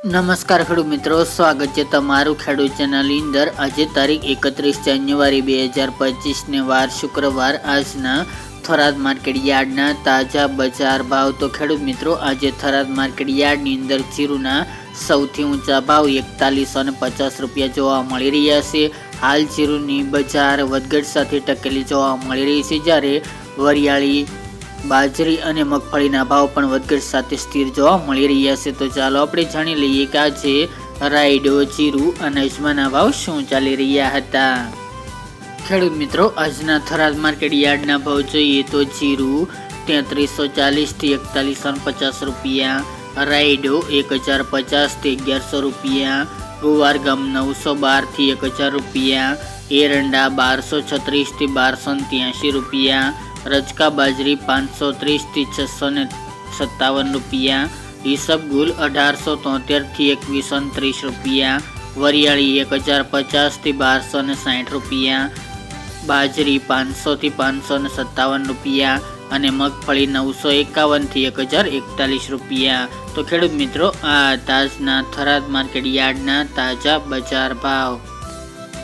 નમસ્કાર ખેડૂત મિત્રો, સ્વાગત છે તમારું ખેડૂત ચેનલની અંદર। આજે તારીખ 31 જાન્યુઆરી 2025 ને વાર શુક્રવાર। આજના થરાદ માર્કેટ યાર્ડના તાજા બજાર ભાવ। તો ખેડૂત મિત્રો, આજે થરાદ માર્કેટ યાર્ડની અંદર જીરુના સૌથી ઊંચા ભાવ 4150 રૂપિયા જોવા મળી રહ્યા છે। હાલ જીરુની બજાર વધઘટ સાથે ટકેલી જોવા મળી રહી છે, જ્યારે વરિયાળી, બાજરી અને મગફળીના ભાવ પણ વધઘટ સાથે સ્થિર જોવા મળી રહ્યા છે। તો ચાલો આપણે જાણી લઈએ કે આજે રાયડો, જીરું અને અજમાના ભાવ શું ચાલી રહ્યા હતા। ખેડૂત મિત્રો, આજના થરાદ માર્કેટ યાર્ડના ભાવ જોઈએ તો જીરું 3340 થી 4150 રૂપિયા, રાયડો 1050 થી 1100 રૂપિયા, ગુવાર ગમ 912 થી 1000 રૂપિયા, એરંડા 1236 થી 1283 રૂપિયા, રજકા બાજરી 530 થી 657 રૂપિયા, ઈસબગુલ 1873 થી 2129 રૂપિયા, વરિયાળી 1050 થી 1260 રૂપિયા, બાજરી 500 થી 557 રૂપિયા અને મગફળી 951 થી 1041 રૂપિયા। તો ખેડૂત મિત્રો, આ તાજના થરાદ માર્કેટ યાર્ડના તાજા બજાર ભાવ।